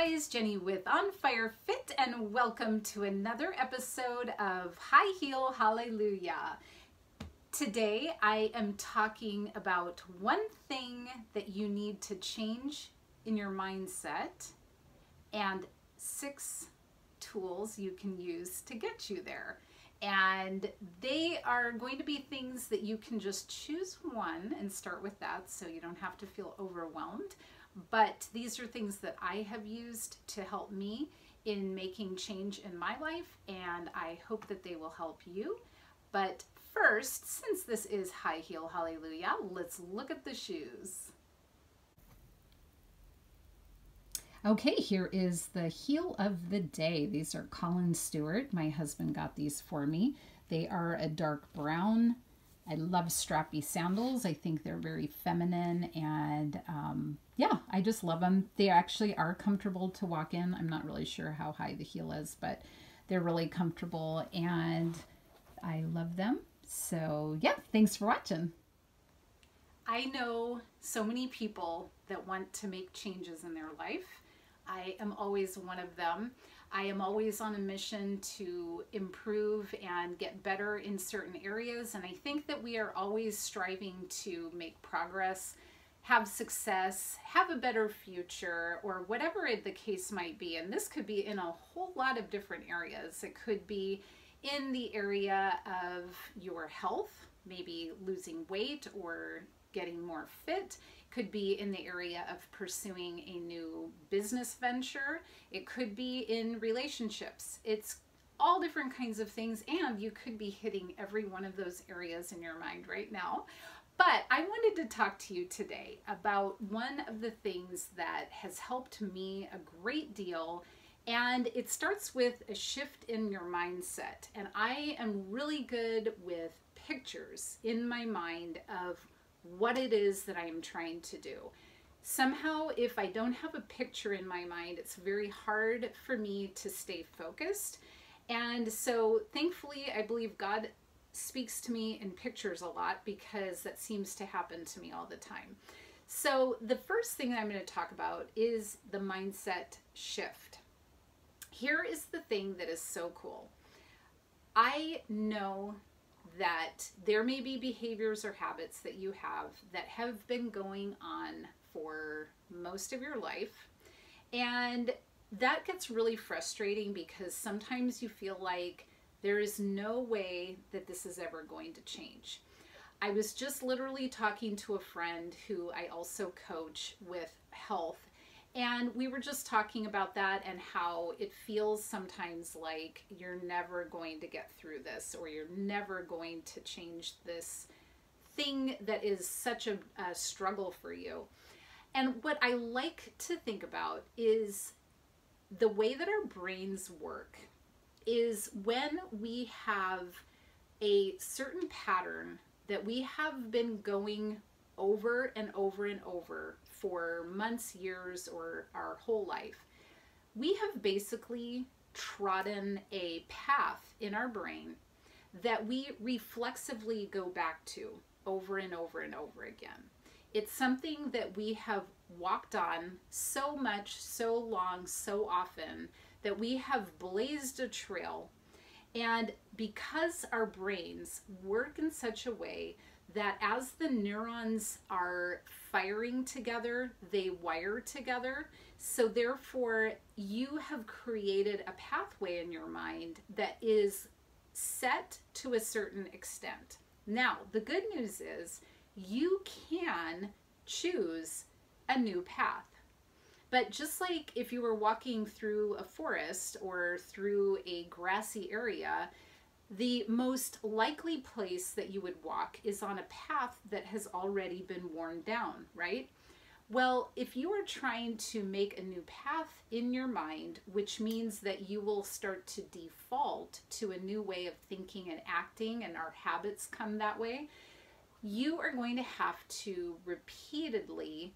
guys, Jenny with On Fire Fit, and welcome to another episode of High Heel Hallelujah. Today I am talking about one thing that you need to change in your mindset and 6 tools you can use to get you there. And they are going to be things that you can just choose one and start with that so you don't have to feel overwhelmed. But these are things that I have used to help me in making change in my life, and I hope that they will help you. But first, since this is High Heel Hallelujah, let's look at the shoes. Okay, here is the heel of the day. These are Colin Stewart. My husband got these for me. They are a dark brown. I love strappy sandals. I think they're very feminine, and yeah, I just love them. They actually are comfortable to walk in. I'm not really sure how high the heel is, but they're really comfortable and I love them. So yeah, thanks for watching. I know so many people that want to make changes in their life. I am always one of them. I am always on a mission to improve and get better in certain areas, and I think that we are always striving to make progress, have success, have a better future, or whatever the case might be. And this could be in a whole lot of different areas. It could be in the area of your health, maybe losing weight or getting more fit. Could be in the area of pursuing a new business venture. It could be in relationships. It's all different kinds of things, and you could be hitting every one of those areas in your mind right now. But I wanted to talk to you today about one of the things that has helped me a great deal, and it starts with a shift in your mindset. And I am really good with pictures in my mind of what it is that I am trying to do. Somehow, if I don't have a picture in my mind, it's very hard for me to stay focused. And so thankfully, I believe God speaks to me in pictures a lot, because that seems to happen to me all the time. So the first thing that I'm going to talk about is the mindset shift. Here is the thing that is so cool. I know that there may be behaviors or habits that you have that have been going on for most of your life, and that gets really frustrating because sometimes you feel like there is no way that this is ever going to change. I was just literally talking to a friend who I also coach with health, and we were just talking about that and how it feels sometimes like you're never going to get through this, or you're never going to change this thing that is such a struggle for you. And what I like to think about is the way that our brains work is when we have a certain pattern that we have been going over and over and over for months, years, or our whole life. We have basically trodden a path in our brain that we reflexively go back to over and over and over again. It's something that we have walked on so much, so long, so often, that we have blazed a trail. And because our brains work in such a way that as the neurons are firing together, they wire together. So therefore, you have created a pathway in your mind that is set to a certain extent. Now, the good news is you can choose a new path. But just like if you were walking through a forest or through a grassy area, the most likely place that you would walk is on a path that has already been worn down, right? Well, if you are trying to make a new path in your mind, which means that you will start to default to a new way of thinking and acting, and our habits come that way, you are going to have to repeatedly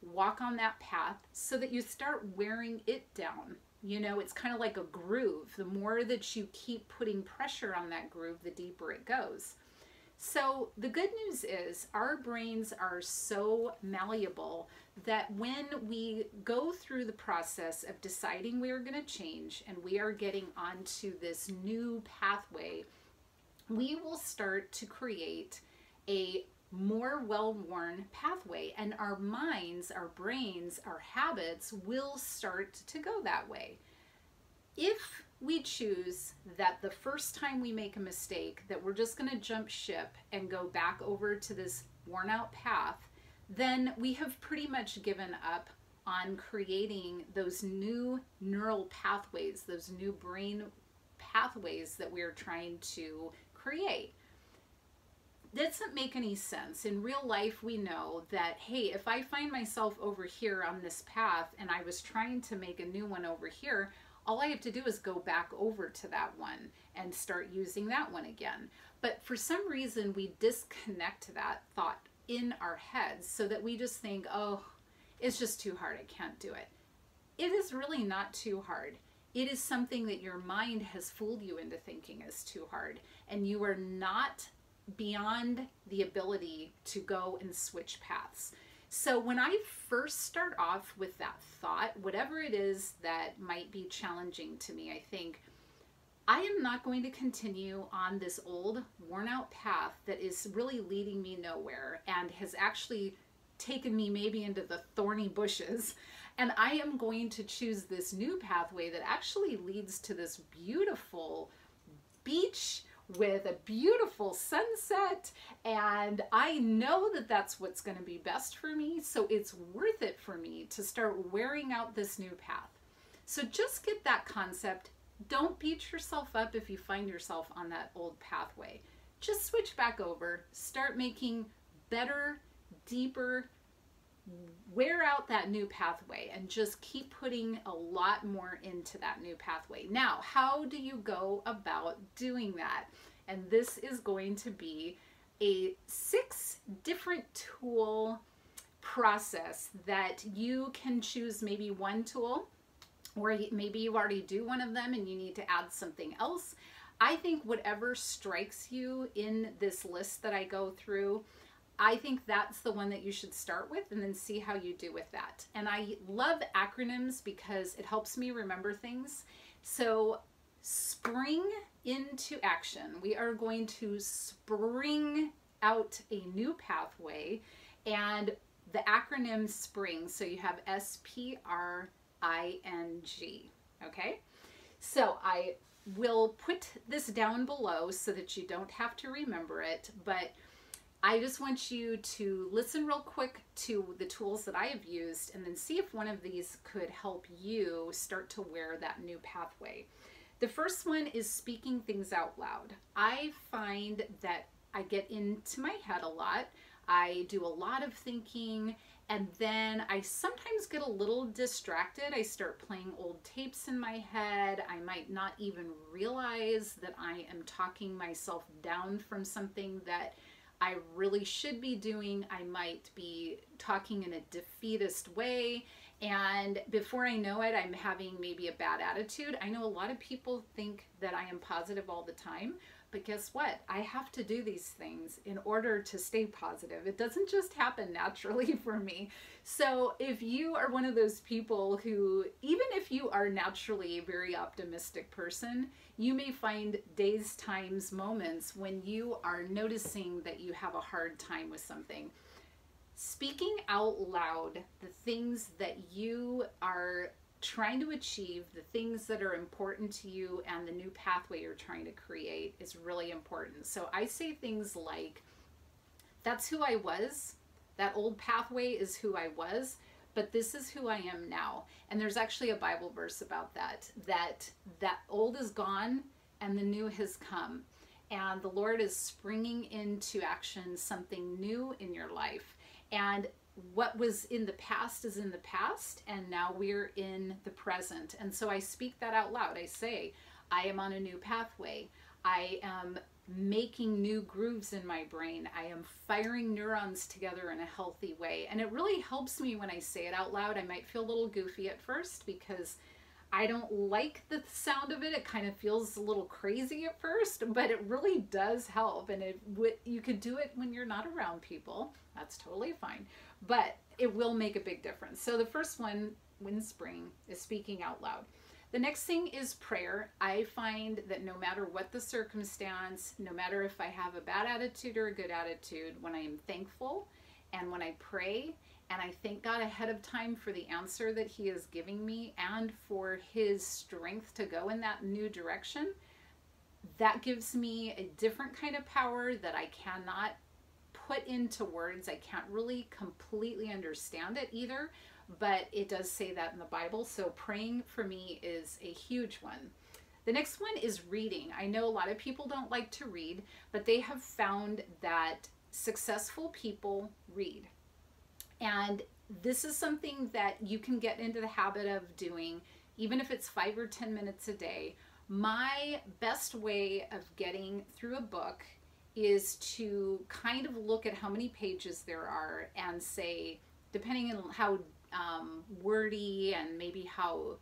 walk on that path so that you start wearing it down. You know, it's kind of like a groove. The more that you keep putting pressure on that groove, the deeper it goes. So the good news is our brains are so malleable that when we go through the process of deciding we are going to change and we are getting onto this new pathway, we will start to create a more well-worn pathway, and our minds, our brains, our habits will start to go that way. If we choose that the first time we make a mistake that we're just going to jump ship and go back over to this worn out path, then we have pretty much given up on creating those new neural pathways, those new brain pathways that we're trying to create. That doesn't make any sense. In real life, we know that, hey, if I find myself over here on this path and I was trying to make a new one over here, all I have to do is go back over to that one and start using that one again. But for some reason, we disconnect that thought in our heads so that we just think, oh, it's just too hard, I can't do it. It is really not too hard. It is something that your mind has fooled you into thinking is too hard, and you are not beyond the ability to go and switch paths. So when I first start off with that thought, whatever it is that might be challenging to me, I think, I am not going to continue on this old worn out path that is really leading me nowhere and has actually taken me maybe into the thorny bushes. And I am going to choose this new pathway that actually leads to this beautiful beach with a beautiful sunset, and I know that that's what's going to be best for me, so it's worth it for me to start wearing out this new path. So just get that concept. Don't beat yourself up if you find yourself on that old pathway. Just switch back over, start making better, deeper, wear out that new pathway, and just keep putting a lot more into that new pathway. Now, how do you go about doing that? And this is going to be a 6 different tool process that you can choose maybe one tool, or maybe you already do one of them and you need to add something else. I think whatever strikes you in this list that I go through, I think that's the one that you should start with and then see how you do with that. And I love acronyms because it helps me remember things. So spring into action. We are going to spring out a new pathway, and the acronym SPRING. So you have SPRING, okay? So I will put this down below so that you don't have to remember it, but I just want you to listen real quick to the tools that I have used and then see if one of these could help you start to wear that new pathway. The first one is speaking things out loud. I find that I get into my head a lot. I do a lot of thinking, and then I sometimes get a little distracted. I start playing old tapes in my head. I might not even realize that I am talking myself down from something that I really should be doing. I might be talking in a defeatist way, and before I know it, I'm having maybe a bad attitude. I know a lot of people think that I am positive all the time, but guess what? I have to do these things in order to stay positive. It doesn't just happen naturally for me. So if you are one of those people who, even if you are naturally a very optimistic person, you may find days, times, moments when you are noticing that you have a hard time with something. Speaking out loud the things that you are trying to achieve, the things that are important to you, and the new pathway you're trying to create is really important. So I say things like, that's who I was. That old pathway is who I was, but this is who I am now. And there's actually a Bible verse about that old is gone and the new has come. And the Lord is springing into action something new in your life. And what was in the past is in the past, and now we're in the present. And so I speak that out loud. I say, I am on a new pathway. I am making new grooves in my brain. I am firing neurons together in a healthy way. And it really helps me when I say it out loud. I might feel a little goofy at first because I don't like the sound of it. It kind of feels a little crazy at first, but it really does help. And you could do it when you're not around people. That's totally fine. But it will make a big difference. So the first one, when spring, is speaking out loud. The next thing is prayer. I find that no matter what the circumstance, no matter if I have a bad attitude or a good attitude, when I am thankful and when I pray, and I thank God ahead of time for the answer that he is giving me and for his strength to go in that new direction, that gives me a different kind of power that I cannot put into words. I can't really completely understand it either, but it does say that in the Bible. So praying for me is a huge one. The next one is reading. I know a lot of people don't like to read, but they have found that successful people read. And this is something that you can get into the habit of doing, even if it's 5 or 10 minutes a day. My best way of getting through a book is to kind of look at how many pages there are and say, depending on how wordy and maybe how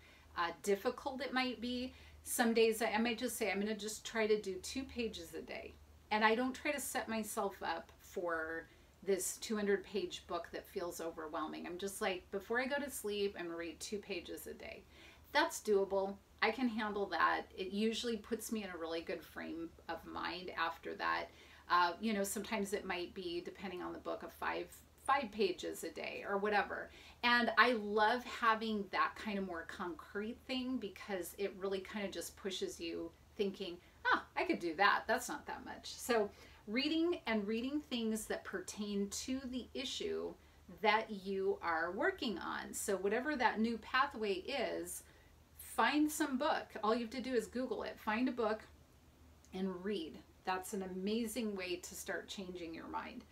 difficult it might be, some days I might just say, I'm going to just try to do 2 pages a day. And I don't try to set myself up for this 200-page book that feels overwhelming. I'm just like, before I go to sleep, I'm gonna read 2 pages a day. That's doable. I can handle that. It usually puts me in a really good frame of mind after that. You know, sometimes it might be, depending on the book, of 5 pages a day or whatever. And I love having that kind of more concrete thing because it really kind of just pushes you thinking, oh, I could do that. That's not that much. So reading things that pertain to the issue that you are working on. So whatever that new pathway is, find some book. All you have to do is Google it. Find a book and read. That's an amazing way to start changing your mind.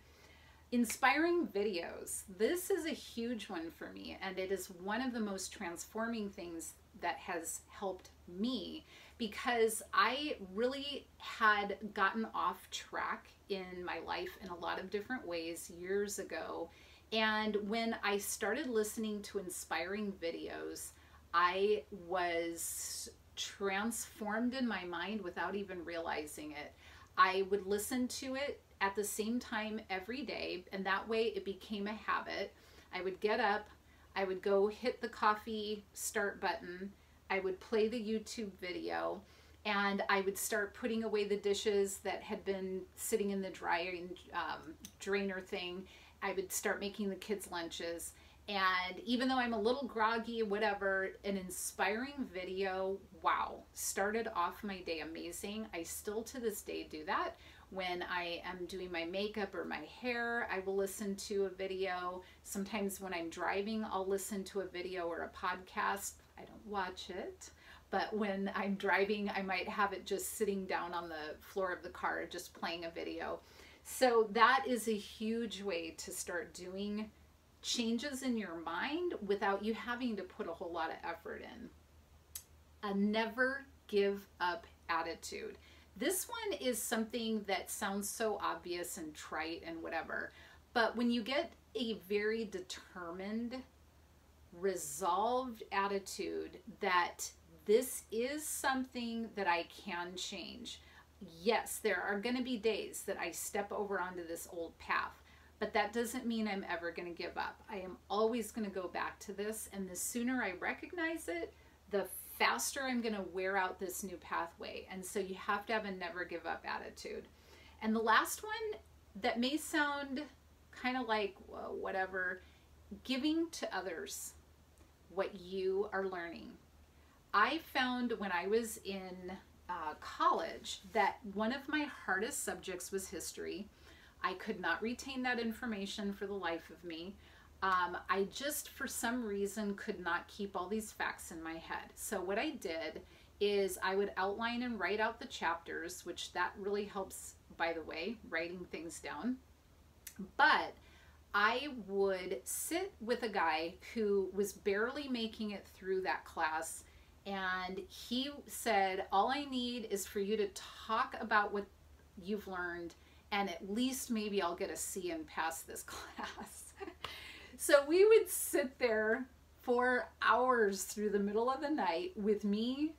Inspiring videos. This is a huge one for me, and it is one of the most transforming things that has helped me, because I really had gotten off track in my life in a lot of different ways years ago. And when I started listening to inspiring videos, I was transformed in my mind without even realizing it. I would listen to it at the same time every day, and that way it became a habit. I would get up, I would go hit the coffee start button, I would play the YouTube video, and I would start putting away the dishes that had been sitting in the drying drainer thing. I would start making the kids' lunches. And even though I'm a little groggy, whatever, an inspiring video, wow, started off my day amazing. I still to this day do that. When I am doing my makeup or my hair, I will listen to a video. Sometimes when I'm driving, I'll listen to a video or a podcast. I don't watch it, but when I'm driving, I might have it just sitting down on the floor of the car, just playing a video. So that is a huge way to start doing changes in your mind without you having to put a whole lot of effort in. A never give up attitude. This one is something that sounds so obvious and trite and whatever, but when you get a very determined, resolved attitude that this is something that I can change. Yes, there are going to be days that I step over onto this old path, but that doesn't mean I'm ever going to give up. I am always going to go back to this, and the sooner I recognize it, the faster I'm going to wear out this new pathway. And so you have to have a never give up attitude. And the last one that may sound kind of like whatever, giving to others what you are learning. I found when I was in college that one of my hardest subjects was history. I could not retain that information for the life of me. I just, for some reason, could not keep all these facts in my head. So what I did is I would outline and write out the chapters, which that really helps, by the way, writing things down. But I would sit with a guy who was barely making it through that class, and he said, all I need is for you to talk about what you've learned, and at least maybe I'll get a C and pass this class. So we would sit there for hours through the middle of the night with me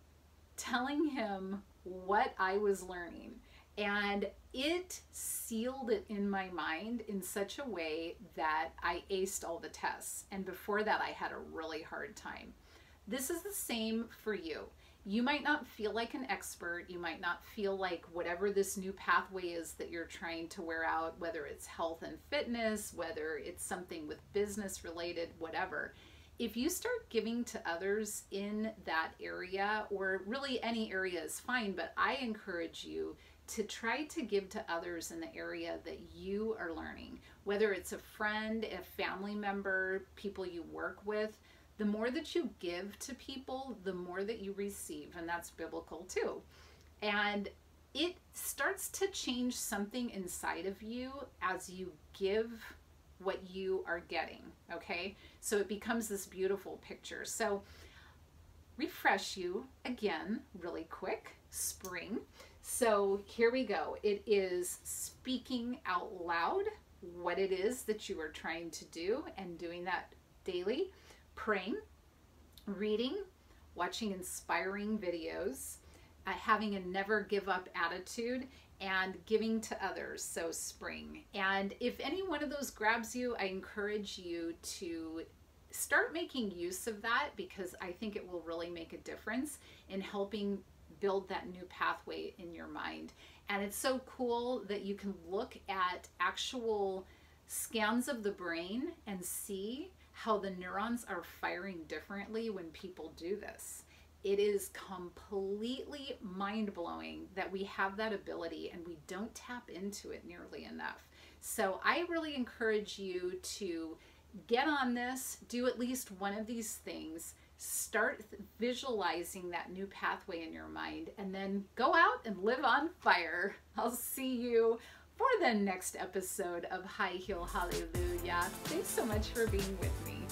telling him what I was learning. And it sealed it in my mind in such a way that I aced all the tests. And before that, I had a really hard time. This is the same for you. You might not feel like an expert. You might not feel like whatever this new pathway is that you're trying to wear out, whether it's health and fitness, whether it's something with business related, whatever. If you start giving to others in that area, or really any area is fine, but I encourage you to try to give to others in the area that you are learning, whether it's a friend, a family member, people you work with. The more that you give to people, the more that you receive, and that's biblical too. And it starts to change something inside of you as you give what you are getting, okay? So it becomes this beautiful picture. So refresh you again really quick, spring. So here we go. It is speaking out loud what it is that you are trying to do and doing that daily. Praying, reading, watching inspiring videos, having a never give up attitude, and giving to others. So spring. And if any one of those grabs you, I encourage you to start making use of that, because I think it will really make a difference in helping build that new pathway in your mind. And it's so cool that you can look at actual scans of the brain and see how the neurons are firing differently when people do this. It is completely mind-blowing that we have that ability and we don't tap into it nearly enough. So I really encourage you to get on this, do at least one of these things, start visualizing that new pathway in your mind, and then go out and live on fire. I'll see you for the next episode of High Heel Hallelujah. Thanks so much for being with me.